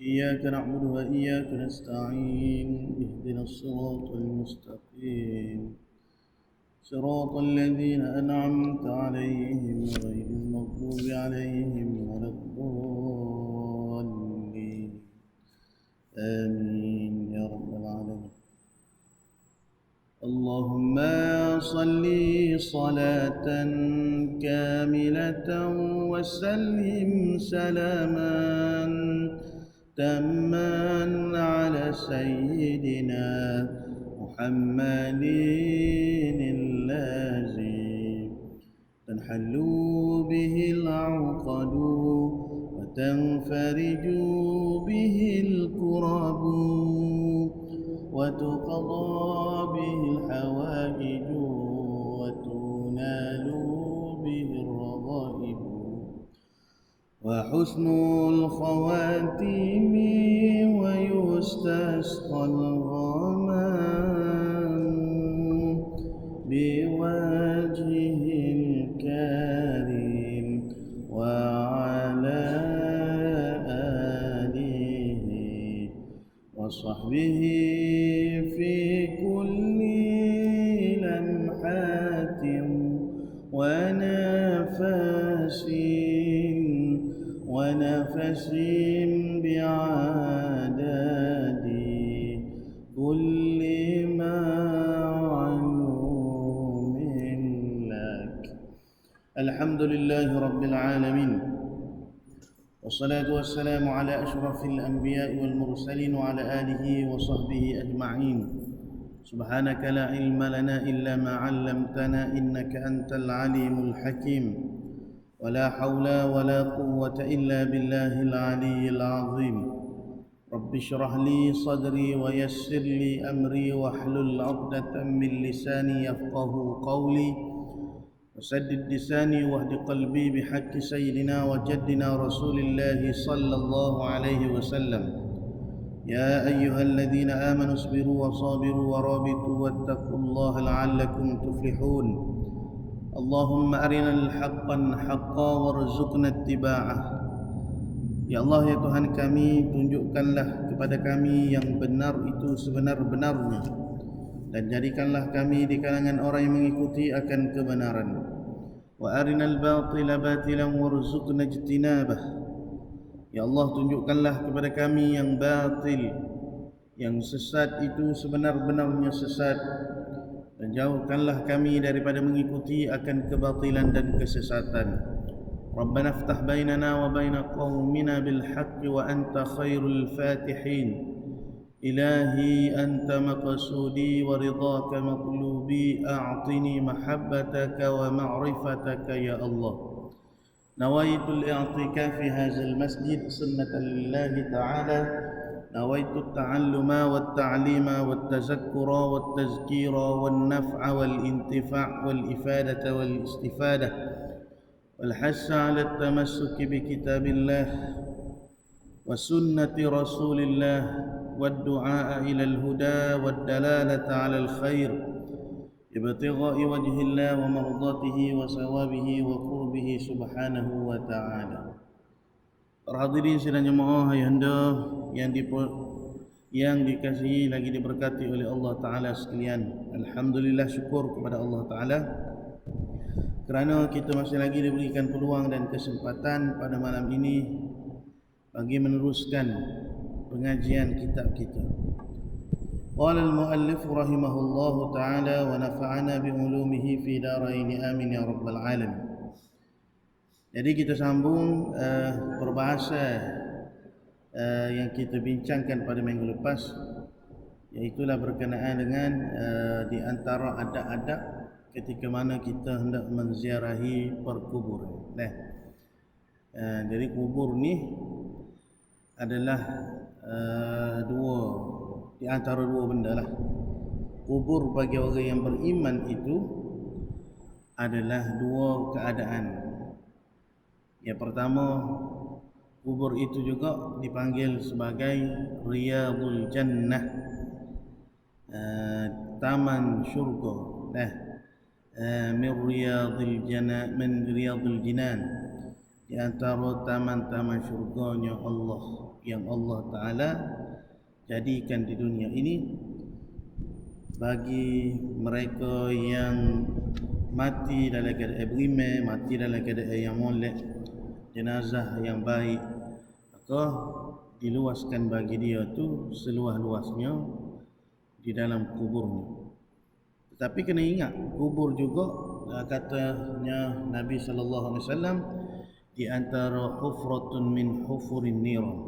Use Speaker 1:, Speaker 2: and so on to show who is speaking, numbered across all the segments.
Speaker 1: إياك نعبد وإياك نستعين اهدنا الصراط المستقيم صراط الذين أنعمت عليهم غير المغضوب عليهم ولا الضالين آمين يا رب العالمين. اللهم صل صلاة كاملة وسلم سلاما تاما على سيدنا محمد الذي تنحل به العقد وتنفرج به الكرب وتقضى به الحوائج وتنال به الرغائب وحسن الخواتيم ويستسقى الغمام بوجهه الكريم وعلى آله وصحبه في كل لمحة ونفس بعدد كل معلوم لك. الحمد لله رب العالمين، والصلاة والسلام على أشرف الأنبياء والمرسلين وعلى آله وصحبه أجمعين. سبحانك لا علم لنا إلا ما علمتنا إنك أنت العليم الحكيم، ولا حول ولا قوة إلا بالله العلي العظيم. رب اشرح لي صدري ويسر لي أمري واحلل عقدة من لساني يفقه قولي وسدد لساني واهد قلبي بحق سيدنا وجدنا رسول الله صلى الله عليه وسلم. يا أيها الذين آمنوا اصبروا وصابروا ورابطوا واتقوا الله لعلكم تفلحون. اللهم أرنا الحق حقا وارزقنا اتباعه. Ya Allah, ya Tuhan kami, tunjukkanlah kepada kami yang benar itu sebenar-benarnya, dan jadikanlah kami di kalangan orang yang mengikuti akan kebenaran. Wa arinal batila batilan warzuqna ijtinabah. Ya Allah, tunjukkanlah kepada kami yang batil, yang sesat itu sebenar-benarnya sesat, dan jauhkanlah kami daripada mengikuti akan kebatilan dan kesesatan. Rabbana aftah bainana wa baina qaumina bil haqqi wa anta khairul fatihin. Ilahi anta maqsudi wa ridhaka maqlubi, a'tini mahabbataka wa ma'rifataka ya Allah. Nawaitul i'tikaf fi hadzal masjid sunnatan lillahi ta'ala. Nawaitu at-ta'alluma wat-ta'lima wat-tazakkura wat-tazkira wan-naf'a wal-intifa' wal-ifadata wal-istifadah والحث على التمسك بكتاب الله وسنة رسول الله والدعاء إلى الهدى والدلالة على الخير ابتغاء وجه الله ومرضاته وثوابه وقربه سبحانه وتعالى. Para hadirin sidang jemaah ayahanda yang dikasihi lagi diberkati oleh Allah Ta'ala sekalian. Alhamdulillah, syukur kepada Allah Ta'ala kerana kita masih lagi diberikan peluang dan kesempatan pada malam ini bagi meneruskan pengajian kitab kita. Qala al-muallif rahimahullahu ta'ala wa nafa'ana bi'ulumihi fi darain amin ya rabbal alamin. Jadi kita sambung perbahasa yang kita bincangkan pada minggu lepas, iaitulah berkenaan dengan di antara adab-adab ketika mana kita hendak menziarahi perkuburan. Jadi kubur ni adalah di antara dua benda lah. Kubur bagi orang yang beriman itu adalah dua keadaan. Yang pertama, kubur itu juga dipanggil sebagai Riyadul Jannah, taman syurga. min riyadil jinan, di di antara taman-taman syurganya Allah yang Allah Ta'ala jadikan di dunia ini bagi mereka yang mati dalam keadaan beriman, mati dalam keadaan yang molek, jenazah yang baik, maka diluaskan bagi dia tu seluas-luasnya di dalam kuburnya. Tetapi kena ingat, kubur juga katanya Nabi sallallahu alaihi wasallam di antara hufratun min hufurin niran,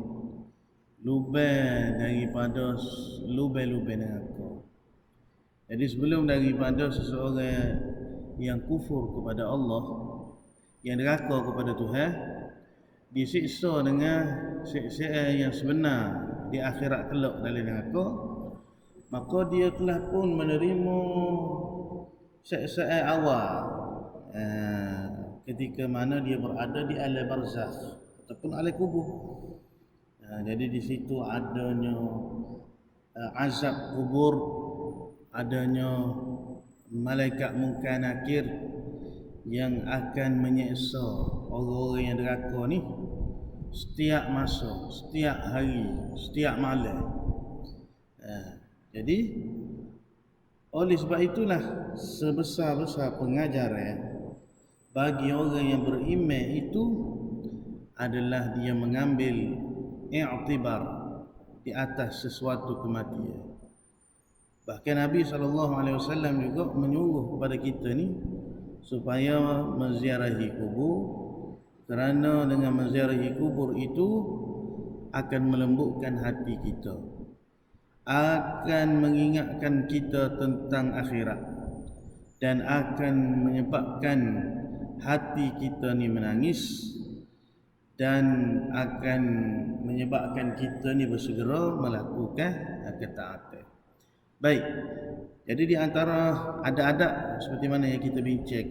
Speaker 1: lubang daripada lubang-lubang neraka. Jadi sebelum daripada seseorang yang kufur kepada Allah, yang deraka kepada Tuhan, disiksa dengan siksaan yang sebenar di akhirat kelak dalam neraka, maka dia telah pun menerima siksaan awal ketika mana dia berada di alam barzakh ataupun alam kubur. Jadi di situ adanya azab kubur, adanya malaikat munkar nakir yang akan menyeksa orang-orang yang deraka ni setiap masa, setiap hari, setiap malam. Jadi oleh sebab itulah sebesar-besar pengajaran bagi orang yang beriman itu adalah dia mengambil i'tibar di atas sesuatu kematian. Bahkan Nabi SAW juga menyuruh kepada kita ni supaya menziarahi kubur, kerana dengan menziarahi kubur itu akan melembutkan hati kita, akan mengingatkan kita tentang akhirat, dan akan menyebabkan hati kita ni menangis, dan akan menyebabkan kita ni bersegera melakukan ketaatan. Baik, jadi di antara adab-adab seperti mana yang kita bincang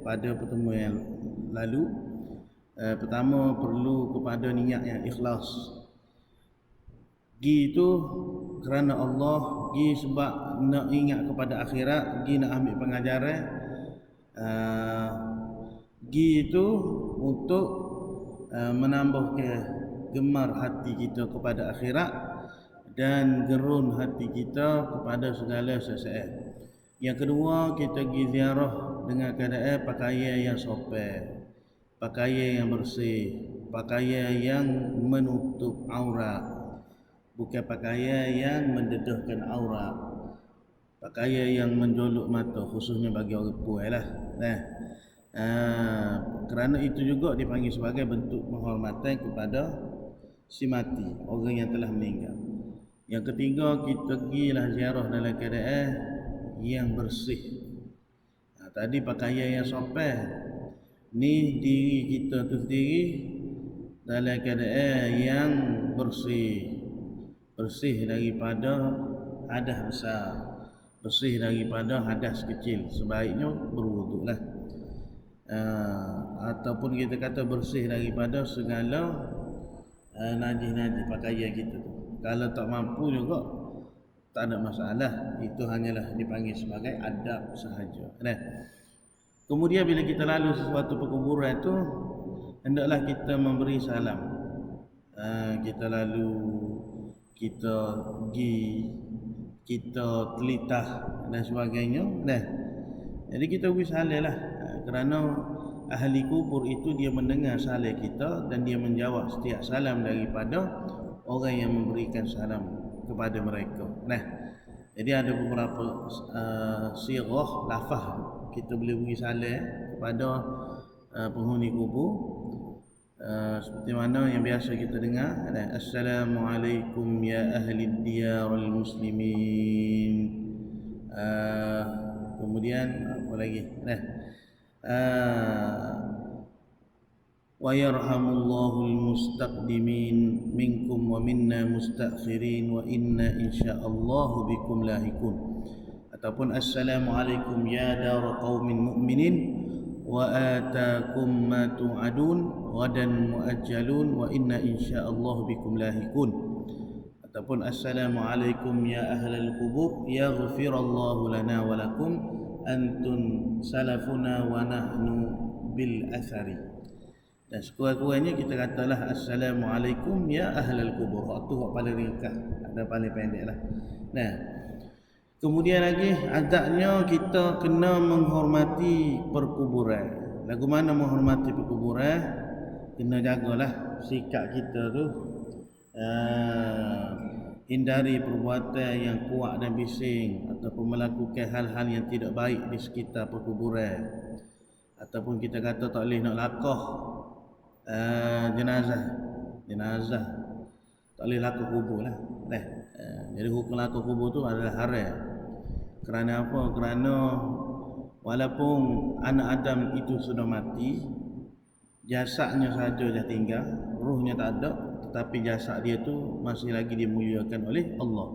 Speaker 1: pada pertemuan yang lalu, pertama perlu kepada niat yang ikhlas. Gi itu kerana Allah, gi sebab nak ingat kepada akhirat, gi nak ambil pengajaran, gi itu untuk menambah gemar hati kita kepada akhirat dan gerun hati kita kepada segala sesuatu. Yang kedua, kita pergi ziarah dengan keadaan pakaian yang sopan, pakaian yang bersih, pakaian yang menutup aurat, bukan pakaian yang mendedahkan aurat, pakaian yang menjolok mata, khususnya bagi orang puan lah. Kerana itu juga dipanggil sebagai bentuk penghormatan kepada si mati, orang yang telah meninggal. Yang ketiga, kita pergilah ziarah dalam keadaan yang bersih. Tadi pakaian yang sopan, ni diri kita tu sendiri dalam keadaan yang bersih, bersih daripada hadas besar, bersih daripada hadas kecil. Sebaiknya berwuduklah, ataupun kita kata bersih daripada segala najis-najis pakaian kita tu. Kalau tak mampu juga tak ada masalah, itu hanyalah dipanggil sebagai adab sahaja. Kemudian bila kita lalu sesuatu perkuburan tu, hendaklah kita memberi salam. Kita lalu, kita pergi, kita telitah dan sebagainya. Jadi kita beri salam lah, kerana ahli kubur itu dia mendengar salam kita dan dia menjawab setiap salam daripada orang yang memberikan salam kepada mereka. Jadi ada beberapa sirah, lafaz kita boleh beri salam kepada penghuni kubur, seperti mana yang biasa kita dengar, Assalamualaikum ya ahli diyar al-muslimin. Kemudian apa lagi? Wa yarhamullahu al-mustaqdimin minkum wa minna mustakhirin wa inna insyaallahu bikum lahikun. Ataupun assalamualaikum ya dar qaumin mu'minin wa atakum ma tu'adun ghadan muajjalun wa inna insyaallahu bikum lahikun. Ataupun assalamualaikum ya ahlal qubur yaghfirallahu lana wa lakum antum salafuna wa nahnu bil athari. Dan sekurang-kurangnya kita katalah Assalamualaikum ya ahlal kubur. Waktu hak paling ringkas, ada paling pendek lah. Nah, kemudian lagi adabnya kita kena menghormati perkuburan. Lagu mana menghormati perkuburan? Kena jagalah sikap kita tu, hindari perbuatan yang kuat dan bising ataupun melakukan hal-hal yang tidak baik di sekitar perkuburan, ataupun kita kata tak boleh nak lakoh jenazah tak boleh lakuh kubur lah. Jadi hukum lakuh kubur tu adalah haram. Kerana apa? Kerana walaupun anak Adam itu sudah mati, jasadnya saja dah tinggal, ruhnya tak ada, tetapi jasad dia tu masih lagi dimuliakan oleh Allah.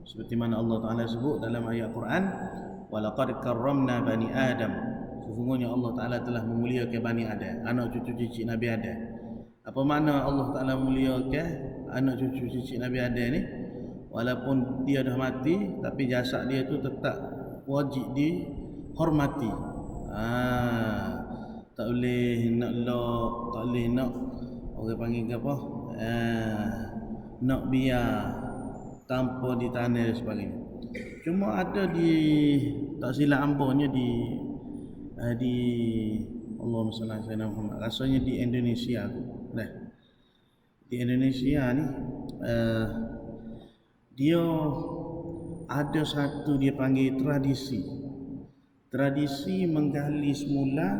Speaker 1: Seperti mana Allah Ta'ala sebut dalam ayat Quran, walaqad karramna bani Adam. Sesungguhnya Allah Ta'ala telah memuliakan Bani Adam, anak cucu cicit Nabi Adam. Apa makna Allah Ta'ala memuliakan anak cucu cicit Nabi Adam ni? Walaupun dia dah mati, tapi jasad dia tu tetap wajib dihormati. Tak boleh nak lok, tak boleh nak orang panggil ke apa, nak biar tanpa ditanah dan sebagainya. Cuma ada di, tak silap ambanya di Allahumma salli ala sayyidina Muhammad, rasanya di Indonesia tu. Di Indonesia ni dia ada satu dia panggil tradisi menggali semula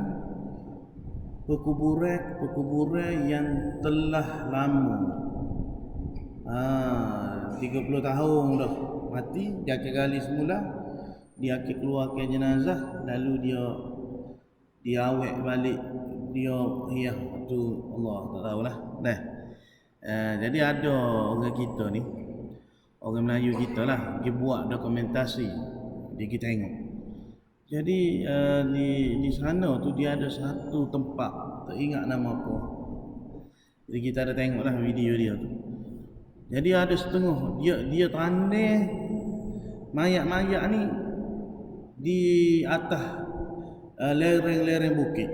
Speaker 1: perkuburan yang telah lama, 30 tahun dah mati, dia akan gali semula, dia akan keluarkan jenazah, lalu dia awet balik, dia tu Allah tak tahulah. Jadi ada orang kita ni, orang Melayu kita lah, dia buat dokumentasi, dia kita tengok. Jadi di sana tu dia ada satu tempat, tak ingat nama apa. Jadi kita ada tengoklah video dia tu. Jadi ada setengah dia tanah mayat-mayat ni di atas lereng-lereng bukit.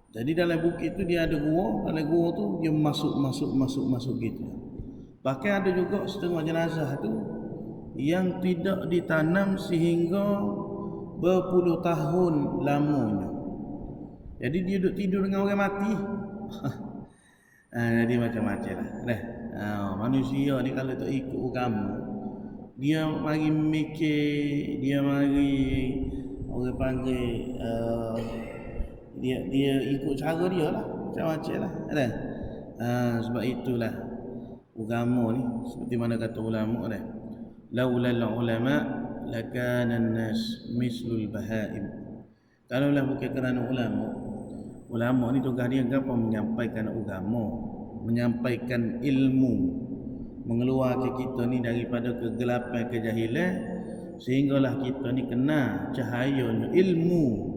Speaker 1: Jadi dalam bukit tu dia ada gua, dalam gua tu dia masuk gitu. Bahkan ada juga setengah jenazah tu yang tidak ditanam sehingga berpuluh tahun lamanya. Jadi dia duduk tidur dengan orang mati. Jadi macam-macam lah. Manusia ni kalau tak ikut agama, dia mari mikir, dia mari orang panggil dia ikut cara dia lah, macam-macam lah. Sebab itulah agama ni seperti mana kata ulama dah, laulal ulama lakana an-nas mislul bahaim. Kalaulah bukan kerana ulama ni tugas dia apa? Menyampaikan agama, menyampaikan ilmu, mengeluarkan kita ni daripada kegelapan kejahilan, sehinggalah kita ni kena cahayanya ilmu.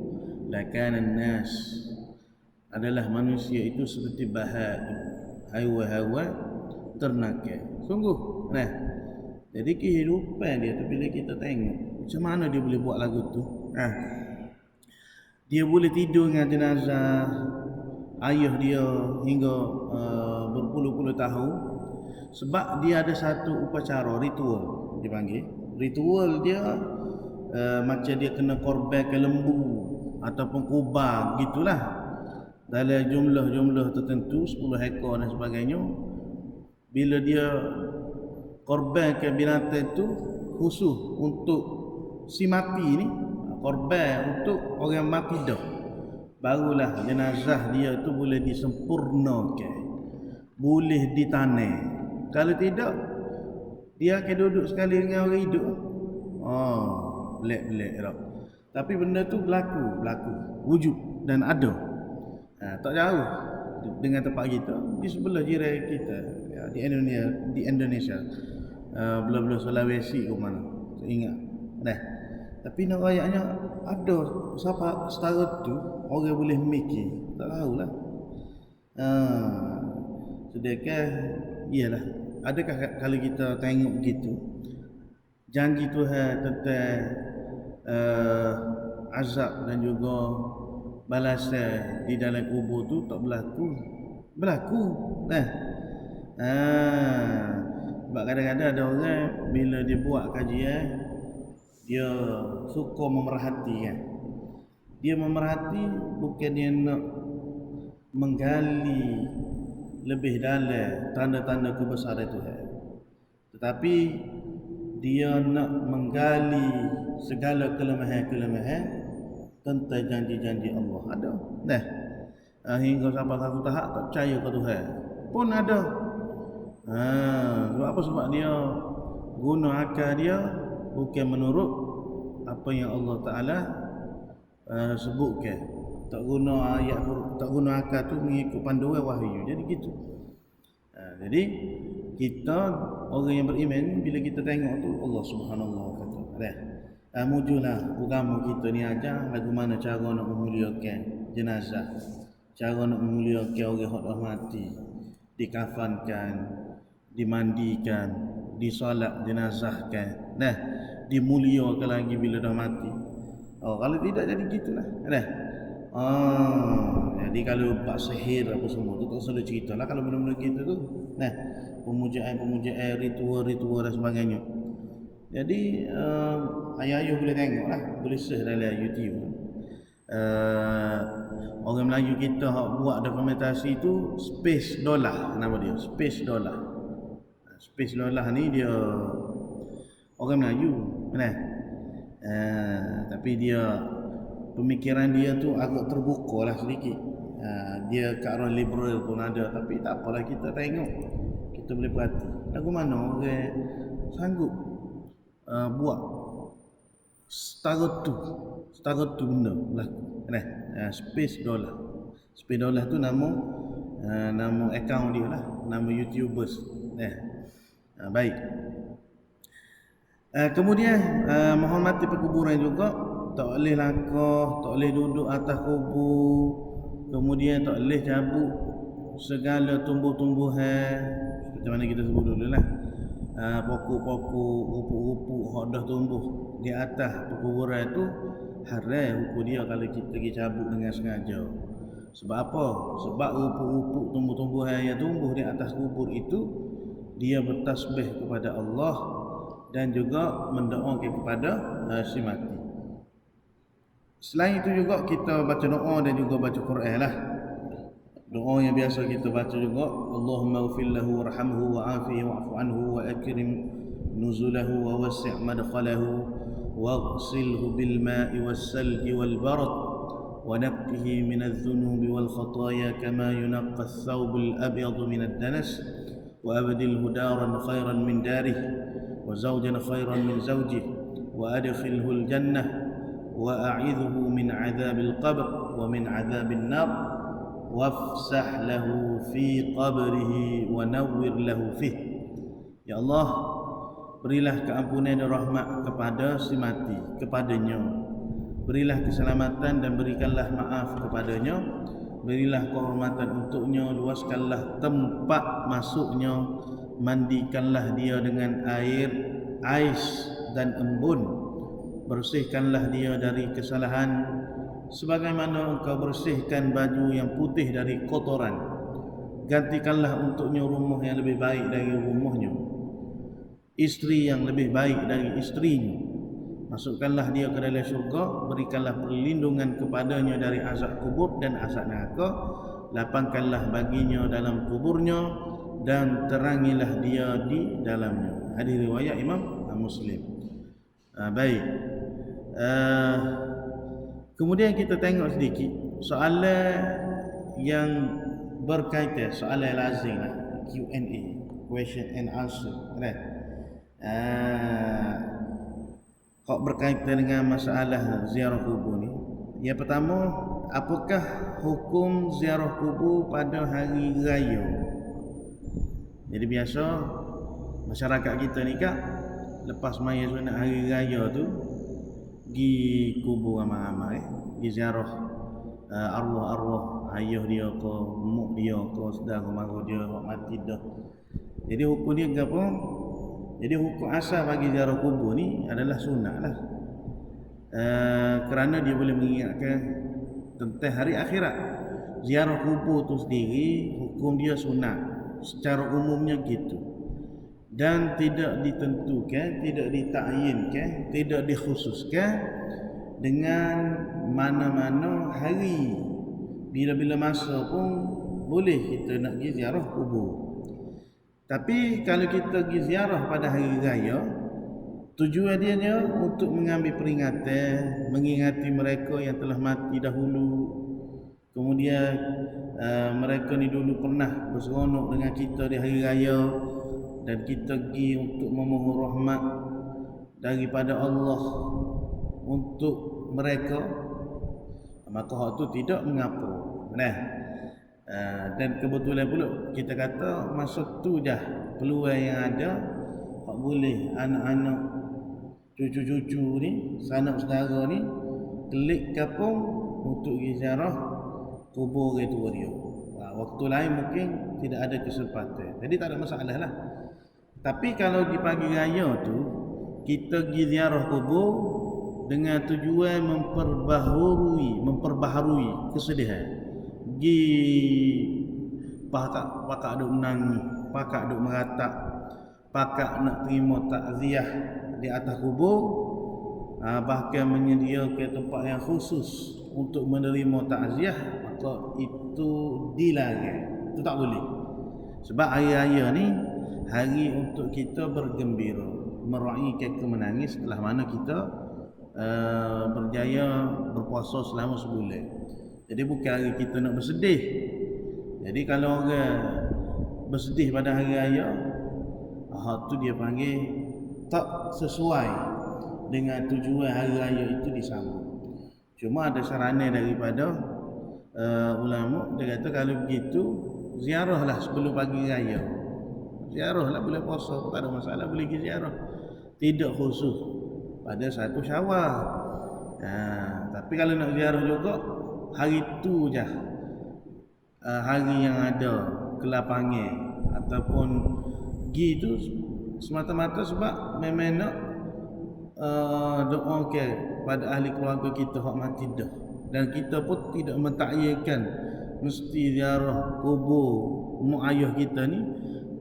Speaker 1: Lakana an-nas, adalah manusia itu seperti bahaim, haiwan-haiwan ternakal. Sungguh. Jadi kehidupan dia tu bila kita tengok macam mana dia boleh buat lagu tu. Dia boleh tidur dengan jenazah ayah dia hingga berpuluh-puluh tahun, sebab dia ada satu upacara ritual dipanggil. Ritual dia macam dia kena korbankan lembu ataupun kubang gitulah, dalam jumlah tertentu 10 ekor dan sebagainya. Bila dia korbankan binatang itu khusus untuk si mati ni, korban untuk orang mati dah, barulah jenazah dia tu boleh disempurnakan, boleh ditanam. Kalau tidak, dia akan duduk sekali dengan orang hidup. Belak-belak tak. Tapi benda tu berlaku wujud dan ada. Tak jauh dengan tempat kita, di sebelah jiran kita, di Indonesia, belah-belah Sulawesi ke mana, tak ingat. Tapi nak rayaknya ada siapa setara tu orang boleh mikir, tak tahulah. Sedekah iyalah, adakah kalau kita tengok gitu, janji Tuhan tentang azab dan juga balasan di dalam kubur tu tak berlaku. Sebab kadang-kadang ada orang bila dia buat kajian, dia suka memerhati kan. Dia memerhati bukan dia nak menggali lebih dalam tanda-tanda kebesaran Tuhan, tetapi dia nak menggali segala kelemahan-kelemahan tentang janji-janji Allah. Ada hingga sampai satu tahap tak percaya ke Tuhan pun ada. Sebab apa? Sebab dia guna akal dia bukan menurut apa yang Allah Ta'ala sebutkan. Tak guna ayat, tak guna akal tu mengikut panduan wahyu. Jadi gitu. Jadi kita orang yang beriman, bila kita tengok tu Allah Subhanahu wa taala mujulah agama kita ni ajar bagaimana cara nak memuliakan jenazah, cara nak memuliakan orang yang dah mati, dikafankan, dimandikan, disolat jenazahkan, dimuliakan lagi bila dah mati. Kalau tidak jadi gitulah. Jadi kalau bab sihir apa semua tu tak selalu ceritalah kalau benda-benda gitu tu. Pemujaan, ritual dan sebagainya. Jadi ayah-ayah boleh tengoklah, boleh search dalam YouTube. Orang Melayu kita buat dokumentasi tu Space Dollar nama dia, Space Dollar. Space Dollar ni dia orang Melayu, tapi dia pemikiran dia tu agak terbuka lah sedikit. Dia ke arah liberal pun ada, tapi tak apalah, kita tengok, kita boleh perhati lagu mana orang sanggup buat setara tu benda berlaku. Space Dollar. Space Dollar tu nama akaun dia lah, nama YouTubers. Baik. Kemudian menghormati perkuburan juga, tak boleh langkah, tak boleh duduk atas kubur, kemudian tak boleh cabut segala tumbuh-tumbuhan seperti mana kita sebut dulu lah, pokok-pokok, rumput-rumput yang dah tumbuh di atas perkuburan tu haram hukum dia kalau kita pergi cabut dengan sengaja. Sebab apa? Sebab rumput-rumput, tumbuh-tumbuhan yang tumbuh di atas kubur itu dia bertasbih kepada Allah dan juga mendoakan kepada si mati. Selain itu juga kita baca doa dan juga baca Quran lah. Doa yang biasa kita baca juga, Allahumma ighfir lahu warhamhu wa'afihi wa'fu anhu wa akrim nuzulahu wa wasi' madkhalahu waghsilhu bil ma'i was salji wal barad wa naqqihi min adh-dhunubi wal khataaya kama yunqqa ath-thawb al-abyad min ad-danas wa abdilhu daran khairan min darihi wa zawjan khairan min zawjihi wa adkhilhu al-jannah wa a'idhuhu min 'adzabil qabr wa min 'adzabil nar wafsah lahu fi qabrihi wa nawwir lahu fih. Ya Allah, berilah keampunan dan rahmat kepada si mati, kepadanya. Berilah keselamatan dan berikanlah maaf kepadanya. Berilah kehormatan untuknya, luaskanlah tempat masuknya, mandikanlah dia dengan air, ais dan embun. Bersihkanlah dia dari kesalahan sebagaimana engkau bersihkan baju yang putih dari kotoran. Gantikanlah untuknya rumah yang lebih baik dari rumahnya, isteri yang lebih baik dari istrinya. Masukkanlah dia ke dalam syurga. Berikanlah perlindungan kepadanya dari azab kubur dan azab neraka. Lapangkanlah baginya dalam kuburnya dan terangilah dia di dalamnya. Hadis riwayat Imam Muslim. Baik. Kemudian kita tengok sedikit soalan yang berkaitan, soalan lazim lah, Q&A, question and answer, kok berkaitan dengan masalah ziarah kubur ni. Yang pertama, apakah hukum ziarah kubur pada hari raya? Jadi biasa masyarakat kita ni kak, lepas maya sunat hari raya tu pergi kubur ramai-ramai, pergi ziarah arwah-arwah ayah dia ke, mak dia ke, saudara mara dia hak mati dah. Jadi hukum dia apa? Jadi hukum asal bagi ziarah kubur ni adalah sunat lah. Kerana dia boleh mengingatkan tentang hari akhirat. Ziarah kubur tu sendiri hukum dia sunat secara umumnya gitu, dan tidak ditentukan, tidak ditakyinkan, tidak dikhususkan dengan mana-mana hari. Bila-bila masa pun boleh kita nak pergi ziarah kubur. Tapi kalau kita pergi ziarah pada hari raya, tujuan dia untuk mengambil peringatan, mengingati mereka yang telah mati dahulu. Kemudian mereka ni dulu pernah berseronok dengan kita di hari raya, dan kita pergi untuk memohon rahmat daripada Allah untuk mereka, maka hak tu tidak mengapa. Dan kebetulan pula kita kata masa tu dah peluang yang ada, hak boleh anak-anak, cucu-cucu ni, sanak saudara ni kelik kampung untuk pergi ziarah kubur orang tua dia. Waktu lain mungkin tidak ada kesempatan, jadi tak ada masalah lah. Tapi kalau di pagi raya tu kita pergi ziarah kubur dengan tujuan memperbaharui kesedihan, pergi pakak duk menangis, pakak duk meratap, pakak nak terima takziah di atas kubur, bahkan menyediakan tempat yang khusus untuk menerima takziah, maka itu dilarang. Itu tak boleh. Sebab hari raya ni hari untuk kita bergembira, meraihkan kemenangan setelah mana kita berjaya berpuasa selama sebulan. Jadi bukan hari kita nak bersedih. Jadi kalau orang bersedih pada hari raya, tu dia panggil tak sesuai dengan tujuan hari raya itu disambut. Cuma ada saranan daripada ulama, dia kata kalau begitu ziarahlah sebelum pagi raya. Ziarahlah boleh puasa, tak ada masalah, boleh pergi ziarah. Tidak khusus pada 1 Syawal. Tapi kalau nak ziarah juga hari tu je, hari yang ada kelapangan ataupun pergi tu semata-mata sebab memang nak doakan pada ahli keluarga kita hak mati dah, dan kita pun tidak mentakyinkan mesti ziarah kubur mak ayah kita ni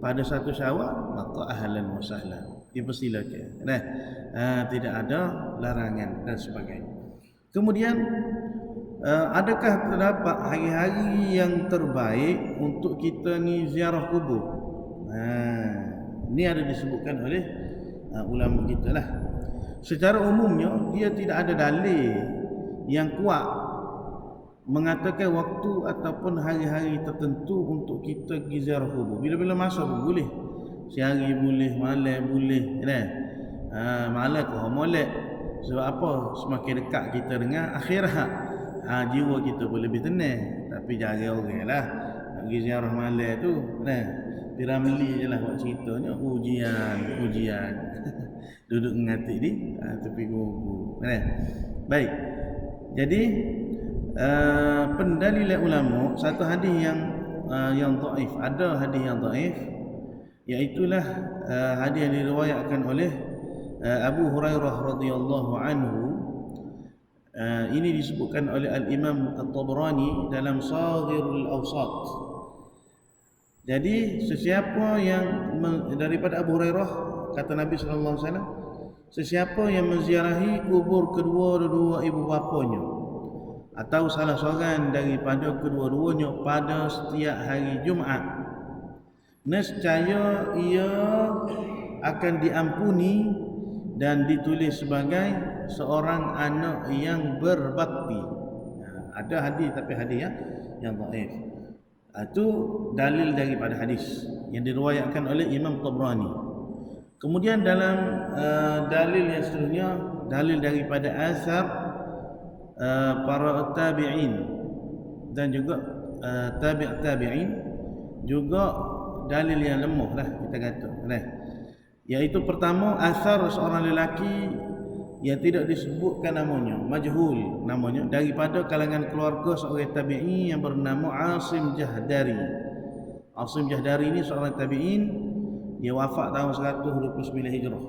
Speaker 1: pada 1 Syawal, maka ahlan wa sahlan, dipersilakan. Tidak ada larangan dan sebagainya. Kemudian adakah terdapat hari-hari yang terbaik untuk kita ni ziarah kubur? Ini ada disebutkan oleh ulama kita lah. Secara umumnya dia tidak ada dalil yang kuat mengatakan waktu ataupun hari-hari tertentu untuk kita pergi ziarah kubur. Bila-bila masa pun boleh. Sehari boleh, malam boleh, malam kau molek. Sebab apa? Semakin dekat kita dengan akhirat, jiwa kita pun lebih tenang. Tapi jarang orang lah nak pergi ziarah malam tu, Piramli je lah buat ceritanya, ujian duduk mengatik di tepi kubur. Baik, jadi pendalilan ulama, satu hadis yang dhaif, ada hadis yang dhaif, iaitulah hadis yang diriwayatkan oleh Abu Hurairah radhiyallahu anhu. Ini disebutkan oleh Al-Imam At-Tabrani dalam Saghirul Awsat. Jadi sesiapa yang daripada Abu Hurairah, kata Nabi sallallahu alaihi wasallam, sesiapa yang menziarahi kubur kedua-dua ibu bapanya atau salah seorang daripada kedua-duanya pada setiap hari Jumaat, nescaya ia akan diampuni dan ditulis sebagai seorang anak yang berbakti. Ada hadis, tapi hadis yang dhaif. Itu dalil daripada hadis yang diriwayatkan oleh Imam Tabrani. Kemudian dalam dalil yang seterusnya, dalil daripada asar para tabi'in dan juga tabi'in, juga dalil yang lemah lah kita kata, iaitu pertama, asar seorang lelaki yang tidak disebutkan namanya, majhul namanya, daripada kalangan keluarga seorang tabi'in yang bernama Asim Jahdari. Asim Jahdari ini seorang tabi'in, dia wafat tahun 129 Hijrah.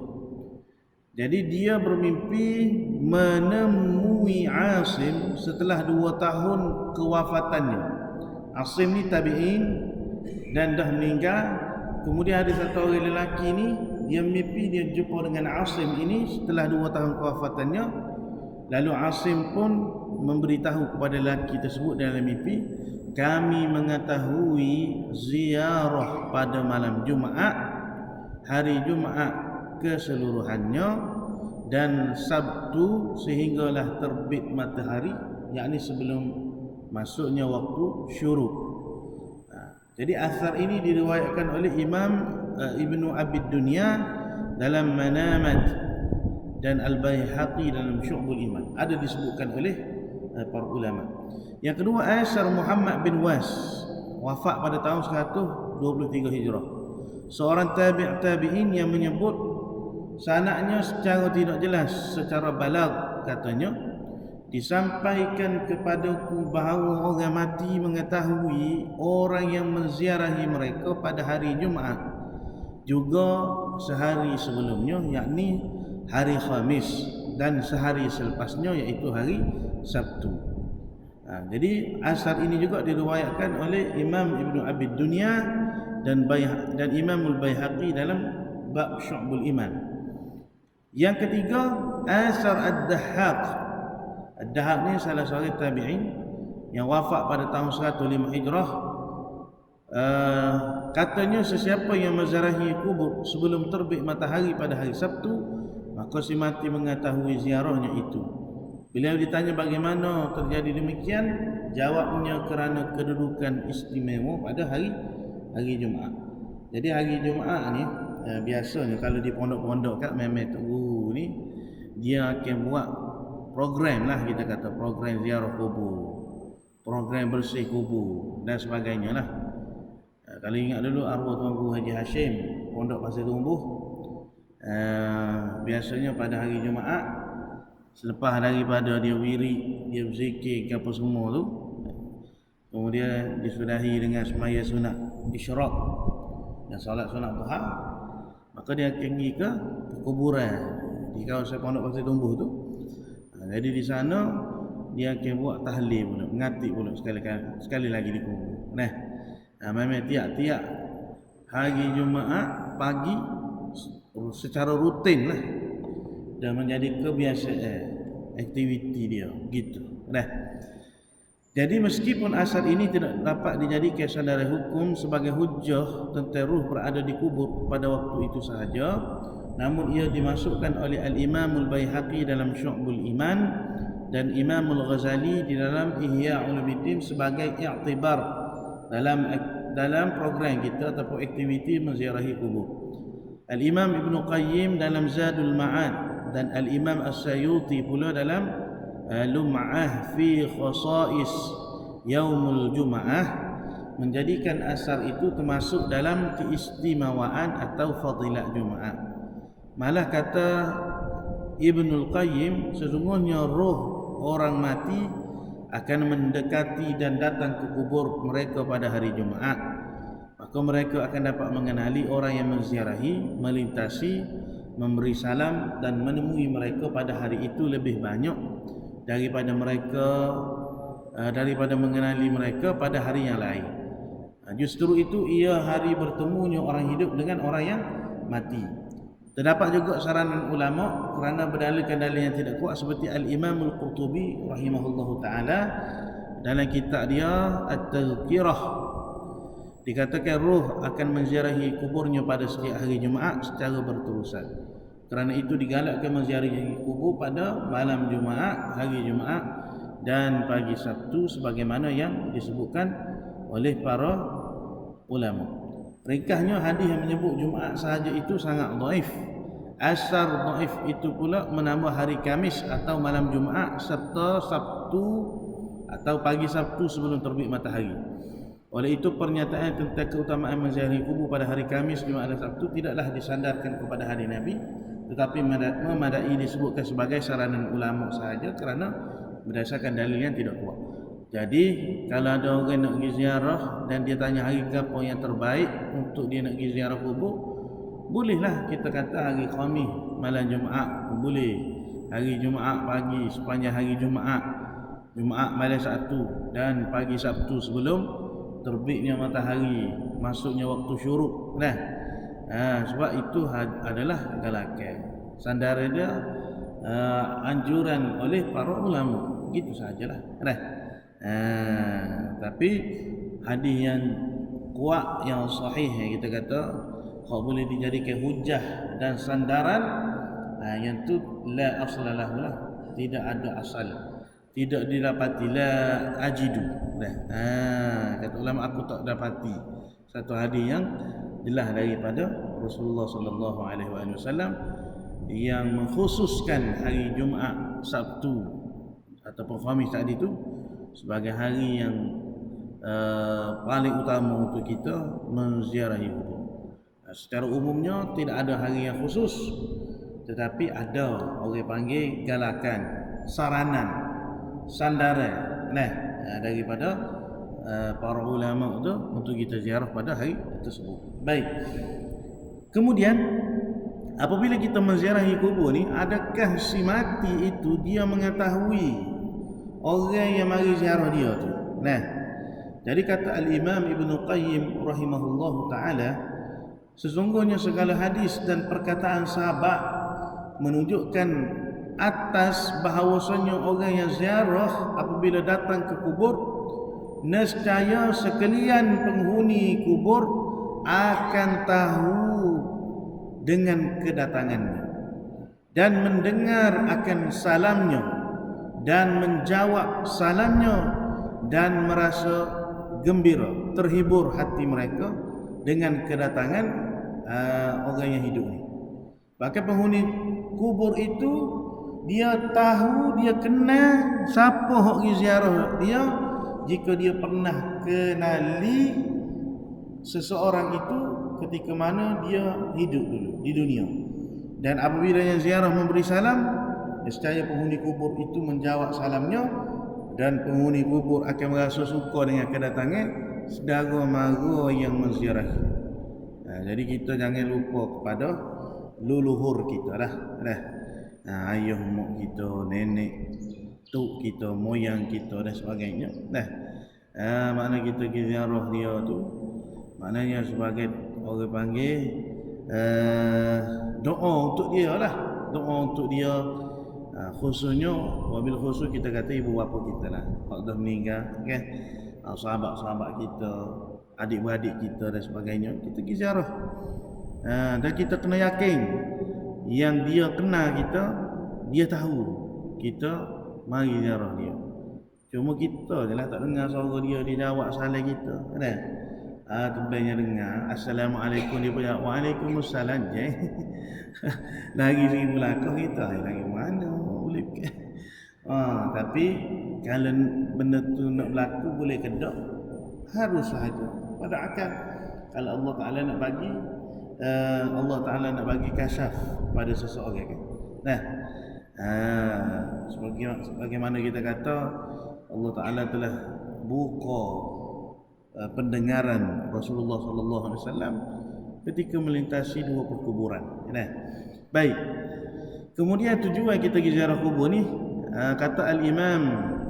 Speaker 1: Jadi dia bermimpi menemui Asim setelah 2 tahun kewafatannya. Asim ni tabi'in dan dah meninggal. Kemudian ada satu orang lelaki ni, dia mimpi dia jumpa dengan Asim ini setelah 2 tahun kewafatannya. Lalu Asim pun memberitahu kepada lelaki tersebut dalam mimpi, kami mengetahui ziarah pada malam Jumaat, hari Jumaat keseluruhannya dan Sabtu sehinggalah terbit matahari, yakni sebelum masuknya waktu syuruk. Jadi asar ini diriwayatkan oleh Imam Ibnu Abi Dunya dalam Manamat dan Al-Baihaqi dalam Syu'bul Iman. Ada disebutkan oleh para ulama. Yang kedua, Asar Muhammad bin Was, wafat pada tahun 123 Hijrah. Seorang tabi'in yang menyebut sanadnya secara tidak jelas, secara balag katanya, disampaikan kepadaku bahawa orang mati mengetahui orang yang menziarahi mereka pada hari Jumaat juga sehari sebelumnya, yakni hari Khamis, dan sehari selepasnya iaitu hari Sabtu. Jadi asar ini juga diriwayatkan oleh Imam Ibnu Abi Dunya dan Imam Al-Baihaqi dalam bab Syu'bul Iman. Yang ketiga, asar Ad-Dahhaq. Ad-Dahhaq ni salah seorang tabi'in yang wafat pada tahun 105 Hijrah. Katanya sesiapa yang menziarahi kubur sebelum terbit matahari pada hari Sabtu, maka si mati mengetahui ziarahnya itu. Beliau ditanya bagaimana terjadi demikian, jawabnya kerana kedudukan istimewa pada hari Jumaat. Jadi hari Jumaat ni biasanya kalau di pondok-pondok kat Mehmet Guru ni, dia akan buat program lah, kita kata program ziarah kubur, program bersih kubur dan sebagainya lah. Kalau ingat dulu arwah Tuan Guru Haji Hashim Pondok Pasir Tumbuh, biasanya pada hari Jumaat selepas daripada dia wirid, dia berzikir ke apa semua tu, kemudian disudahi dengan semaya sunat isyraq dan solat sunat duha, maka dia akan pergi ke kuburan di kawasan Pondok Pasir Tumbuh tu. Jadi di sana dia akan buat tahlil pula, mengatik pula sekali lagi di kubur. Memang tiap-tiap hari Jumaat pagi secara rutin lah, dan menjadi kebiasaan aktiviti dia gitu. Jadi meskipun asar ini tidak dapat dijadikan sandaran hukum sebagai hujjah tentang ruh berada di kubur pada waktu itu sahaja, namun ia dimasukkan oleh Al-Imam Al-Baihaqi dalam Syu'bul Iman dan Imam Al-Ghazali di dalam Ihya Ulumuddin sebagai i'tibar dalam program kita ataupun aktiviti menziarahi kubur. Al-Imam Ibn Qayyim dalam Zadul Ma'ad dan Al-Imam As-Sayuti pula dalam Lum'ah fi Khasa'is Yaumul Jum'ah menjadikan asar itu termasuk dalam keistimewaan atau fadilat Jumaat. Malah kata Ibnul Qayyim, sesungguhnya roh orang mati akan mendekati dan datang ke kubur mereka pada hari Jumaat. Maka mereka akan dapat mengenali orang yang menziarahi, melintasi, memberi salam dan menemui mereka pada hari itu lebih banyak daripada mengenali mereka pada hari yang lain. Justru itu ia hari bertemunya orang hidup dengan orang yang mati. Terdapat juga saranan ulama kerana berdalilkan dalil yang tidak kuat, seperti Al-Imam Al-Qurtubi rahimahullahu ta'ala dalam kitab dia At-Tazkirah, dikatakan ruh akan menziarahi kuburnya pada setiap hari Jumaat secara berterusan. Kerana itu digalakkan menziarahi kubur pada malam Jumaat, hari Jumaat dan pagi Sabtu sebagaimana yang disebutkan oleh para ulama. Ringkasnya, hadis yang menyebut Jumaat sahaja itu sangat dhaif. Asar dhaif itu pula menambah hari Khamis atau malam Jumaat serta Sabtu atau pagi Sabtu sebelum terbit matahari. Oleh itu pernyataan tentang keutamaan menziarahi kubur pada hari Khamis, Jumaat dan Sabtu tidaklah disandarkan kepada hadis Nabi, tetapi memadai disebutkan sebagai saranan ulama sahaja kerana berdasarkan dalil yang tidak kuat. Jadi kalau ada orang nak pergi ziarah dan dia tanya hari apa yang terbaik untuk dia nak pergi ziarah kubur, bolehlah kita kata hari Khamis malam Jumaat boleh, hari Jumaat pagi sepanjang hari Jumaat malam Sabtu dan pagi Sabtu sebelum terbitnya matahari, masuknya waktu syuruk. Sebab itu adalah galakan, sandaran dia, anjuran oleh para ulama, gitu sajalah. Tapi hadis yang kuat, yang sahih, yang kita kata boleh dijadikan hujah dan sandaran, yang tu la aslalah lah, tidak ada asal, tidak didapati, la ajidu. Kata ulama, aku tak dapati satu hadis yang jelas daripada Rasulullah sallallahu alaihi wasallam yang mengkhususkan hari Jumaat, Sabtu ataupun Khamis tadi itu sebagai hari yang paling utama untuk kita menziarahi kubur. Secara umumnya tidak ada hari yang khusus, tetapi ada orang panggil galakan, saranan, sandaran daripada para ulama itu untuk kita ziarah pada hari tersebut. Baik. Kemudian apabila kita menziarahi kubur ni, adakah si mati itu dia mengetahui orang yang mari ziarah dia tu? Jadi kata Al-Imam Ibnu Qayyim rahimahullahu taala, sesungguhnya segala hadis dan perkataan sahabat menunjukkan atas bahawasanya orang yang ziarah apabila datang ke kubur, nescaya sekalian penghuni kubur akan tahu dengan kedatangannya dan mendengar akan salamnya dan menjawab salamnya dan merasa gembira, terhibur hati mereka dengan kedatangan orang yang hidup ini. Bahkan penghuni kubur itu dia tahu, dia kenal siapa hok ziarah dia jika dia pernah kenali seseorang itu ketika mana dia hidup dulu di dunia. Dan apabila yang ziarah memberi salam, nescaya penghuni kubur itu menjawab salamnya dan penghuni kubur akan merasa suka dengan kedatangan saudara mara yang menziarahi. Jadi kita jangan lupa kepada leluhur kita lah. Ayah mak kita, nenek, tok kita, moyang kita dan sebagainya. Makna kita ziarah dia tu maknanya sebagai orang panggil doa untuk dia lah, doa untuk dia. Khususnya wabil khusus kita kata ibu bapa kita lah, kalau dah meninggal kan, sahabat-sahabat kita, adik-beradik kita dan sebagainya, kita pergi ziarah. Dan kita kena yakin yang dia kenal kita, dia tahu kita mari ziarah dia. Cuma kita je lah tak dengar suara dia, dia jawab salam kita kan. Terbangnya dengar Assalamualaikum, dia jawab Waalaikumsalam je. Lagi seribu langkah kita lagi mana boleh kan. Tapi kalau benda tu nak berlaku boleh ke tak, harus sahaja pada akal. Kalau Allah Ta'ala nak bagi, Allah Ta'ala nak bagi kasyaf pada seseorang kan. Sebagaimana kita kata Allah Ta'ala telah buka pendengaran Rasulullah sallallahu alaihi wasallam ketika melintasi dua perkuburan. Baik. Kemudian tujuan kita pergi ziarah kubur ni, kata Al-Imam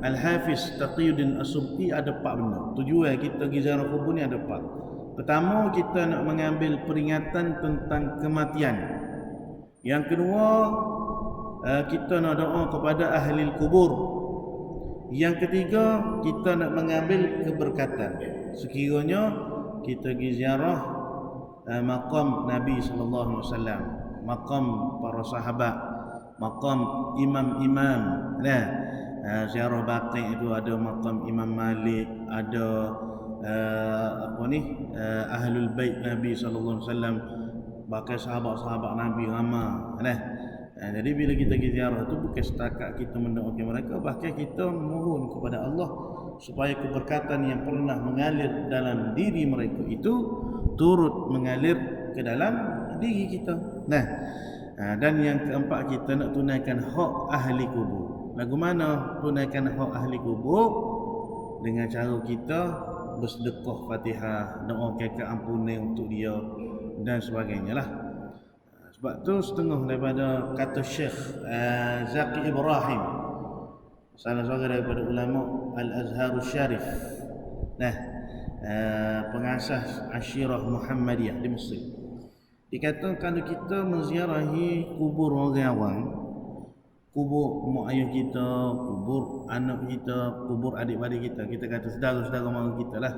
Speaker 1: Al-Hafiz Taqiyuddin As-Subki, ada 4 benda. Tujuan kita pergi ziarah kubur ni ada 4. Pertama, kita nak mengambil peringatan tentang kematian. Yang kedua, kita nak doa kepada ahli kubur. Yang ketiga, kita nak mengambil keberkatan sekiranya kita pergi ziarah maqam Nabi sallallahu alaihi wasallam, maqam para sahabat, maqam imam-imam. Ziarah Baqi' itu ada maqam Imam Malik, ada ahlul bait Nabi sallallahu alaihi wasallam, bahkan sahabat-sahabat Nabi ramai. Jadi bila kita pergi ziarah tu bukan setakat kita mendoakan mereka, bahkan kita mohon kepada Allah supaya keberkatan yang pernah mengalir dalam diri mereka itu turut mengalir ke dalam diri kita. Dan yang keempat, kita nak tunaikan hak ahli kubur. Lagu mana tunaikan hak ahli kubur? Dengan cara kita bersedekah Fatihah, doakan keampunan untuk dia dan sebagainya lah. Sebab tu setengah daripada kata Syekh Zaki Ibrahim, salah seorang daripada ulama Al-Azharus Syarif, pengasas Asyirah Muhammadiyah di Mesir. Dikatakan kalau kita menziarahi kubur orang awam, kubur mak ayah kita, kubur anak kita, kubur adik-adik kita, kita kata saudara-saudara mara kita lah,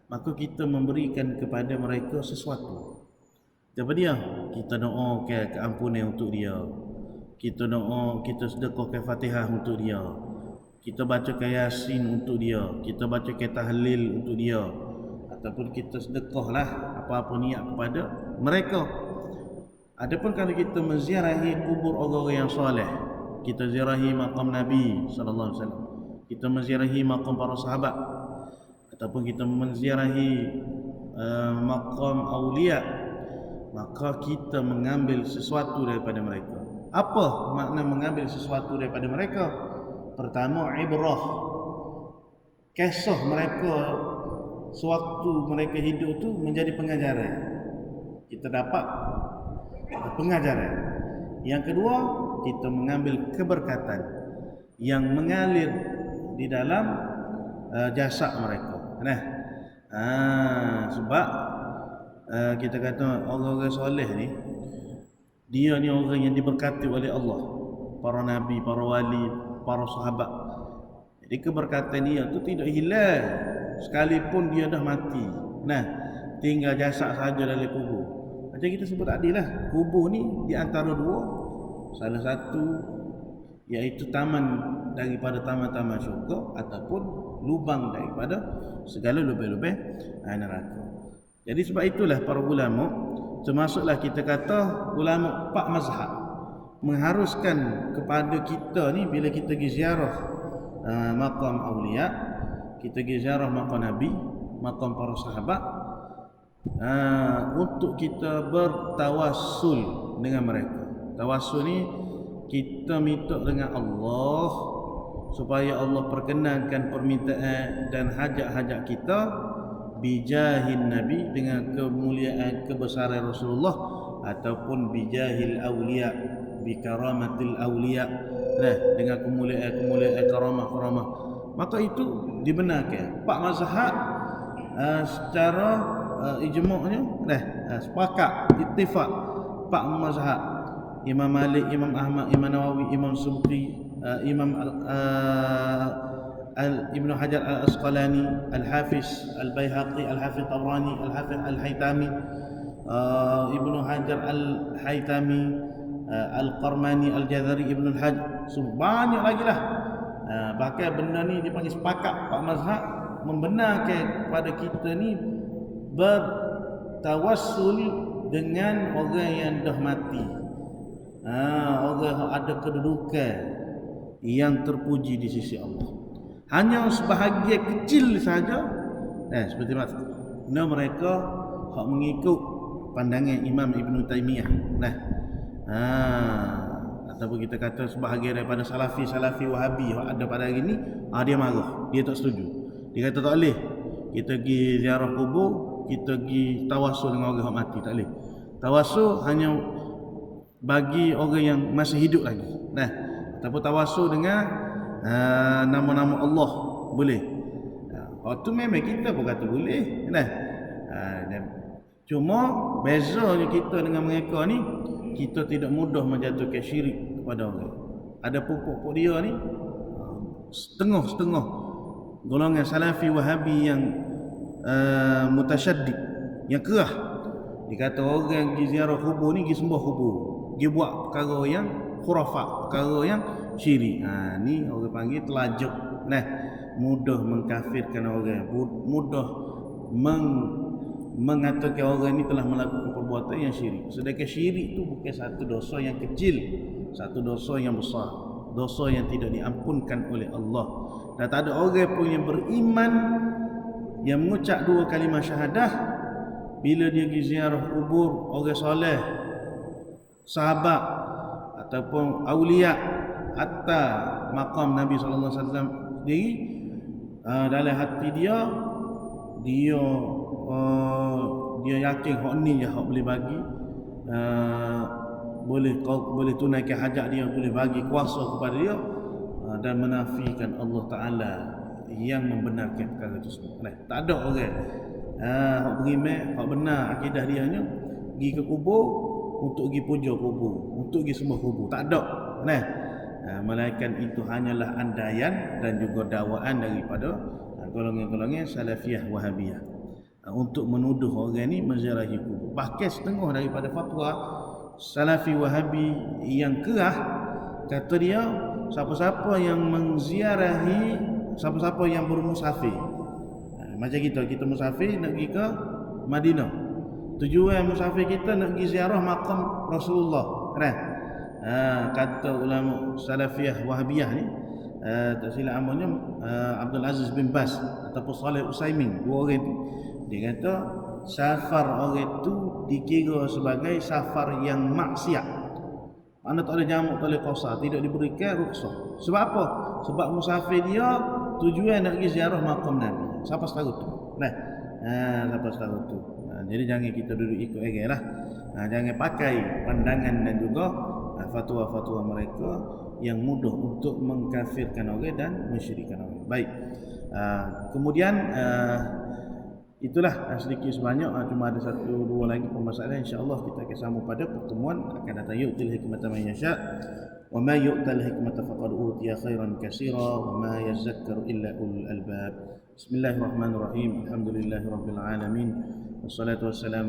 Speaker 1: maka kita memberikan kepada mereka sesuatu daripada dia. Kita doa ke keampunan untuk dia, kita doa, kita sedekahkan Fatihah untuk dia, kita baca Yasin untuk dia, kita baca tahlil untuk dia, ataupun kita sedekahlah apa-apa niat kepada mereka. Adapun kalau kita menziarahi kubur orang-orang yang soleh, kita ziarahi makam Nabi sallallahu alaihi wasallam, kita menziarahi makam para sahabat, ataupun kita menziarahi makam aulia, maka kita mengambil sesuatu daripada mereka. Apa makna mengambil sesuatu daripada mereka? Pertama, ibrah, kisah mereka sewaktu mereka hidup tu menjadi pengajaran. Kita dapat pengajaran. Yang kedua, kita mengambil keberkatan yang mengalir di dalam jasad mereka. Sebab kita kata orang-orang soleh ni, dia ni orang yang diberkati oleh Allah, para nabi, para wali, para sahabat. Jadi keberkatan dia tu tidak hilang sekalipun dia dah mati. Tinggal jasad saja dalam kubur. Macam kita sebut tadi lah, kubur ni di antara dua, salah satu iaitu taman daripada taman-taman syurga, ataupun lubang daripada segala lubang-lubang neraka. Jadi sebab itulah para ulama, termasuklah kita kata ulama 4 mazhab, mengharuskan kepada kita ni bila kita pergi ziarah makam aulia, kita pergi ziarah makam Nabi, makam para sahabat, untuk kita bertawassul dengan mereka. Tawassul ni kita minta dengan Allah supaya Allah perkenankan permintaan dan hajat-hajat kita bijahin Nabi, dengan kemuliaan kebesaran Rasulullah, ataupun bijahil awliya, bikaramatil awliya, dengan kemuliaan karamah-karamah. Maka itu dibenarkan. 4 mazhab secara ijma'nya sepakat, ittifaq, 4 mazhab. Imam Malik, Imam Ahmad, Imam Nawawi, Imam Subki, Imam Ibnu Hajar Al-Asqalani, Al-Hafiz Al-Baihaqi, Al-Hafiz Tabrani, Al-Hafiz Al-Haytami, Ibnu Hajar Al-Haytami, Al-Qarmani, Al-Jazari, Ibnu Al-Hajj, banyak lagi lah. Bahkan benda ni dipanggil sepakat 4 mazhab membenarkan kepada kita ni bertawassul dengan orang yang dah mati, orang yang ada kedudukan yang terpuji di sisi Allah. Hanya sebahagian kecil saja, seperti mana mereka hak mengikut pandangan Imam Ibn Taymiyah, ataupun kita kata sebahagian daripada salafi wahabi yang ada pada hari ini, dia marah, dia tak setuju. Dia kata tak boleh kita pergi ziarah kubur, kita pergi tawassul dengan orang yang mati, tak boleh. Tawassul hanya bagi orang yang masih hidup lagi, ataupun tawassul dengan nama-nama Allah boleh. Waktu memang kita pun kata boleh, cuma bezanya kita dengan mereka ni, kita tidak mudah menjatuhkan syirik kepada orang. Ada pokok-pokok dia ni setengah-setengah golongan salafi wahabi yang mutasyaddid, yang kerah. Dikata orang pergi ziarah kubur ni pergi sembah kubur, dia buat perkara yang khurafat, perkara yang syirik. Ni orang panggil telajuk. Mudah mengkafirkan orang, mudah mengatakan orang ni telah melakukan perbuatan yang syirik. Sedangkan syirik tu bukan satu dosa yang kecil, satu dosa yang besar, dosa yang tidak diampunkan oleh Allah. Dan tak ada orang pun yang beriman yang mengucap 2 kalimah syahadah bila dia pergi ziarah kubur orang soleh, sahabat, ataupun awliya, hatta makam Nabi sallallahu alaihi wasallam sendiri, dalam hati dia dia yakin hak ni je hak boleh bagi boleh tunaikan hajat dia, boleh bagi kuasa kepada dia, dan menafikan Allah Ta'ala yang membenarkan perkara tersebut. Tak ada orang hak beriman, hak benar akidah dia hanya pergi ke kubur untuk pergi puja kubur, untuk pergi sembah kubur. Tak ada. Melainkan itu hanyalah andaian dan juga dakwaan daripada golongan-golongan salafiyah wahabiyah untuk menuduh orang ni menziarahi kubur. Bahkan setengah daripada fatwa salafi wahabi yang kerah, kata dia siapa-siapa yang menziarahi, siapa-siapa yang bermusafir, macam kita musafir nak pergi ke Madinah, tujuan musafir kita nak pergi ziarah makam Rasulullah, kata ulama salafiyah wahabiyah ni, tak silap namanya Abdul Aziz bin Baz ataupun Saleh Utsaimin, dua orang tu, dia kata safar orang tu dikira sebagai safar yang maksiat, mana tak ada jamak, tak ada qasar, tidak diberikan rukhsah. Sebab apa? Sebab musafir dia tujuan nak pergi ziarah makam Nabi. Siapa tahu tu? Siapa tahu tu? Jadi jangan kita duduk ikut orang lah. Jangan pakai pandangan dan juga fatwa-fatwa mereka yang mudah untuk mengkafirkan orang dan mensyirikkan orang. Baik. Kemudian itulah sedikit sebanyak, cuma ada satu dua lagi permasalahan, insya-Allah kita akan sambung pada pertemuan akan datang. Yu'til hikmata man yasha wa ma yu'tal hikmata faqad utiya khairan katsira wa ma yazakkaru illa ulul albab. Bismillahirrahmanirrahim. Alhamdulillahirabbil alamin. Wassalatu wassalamu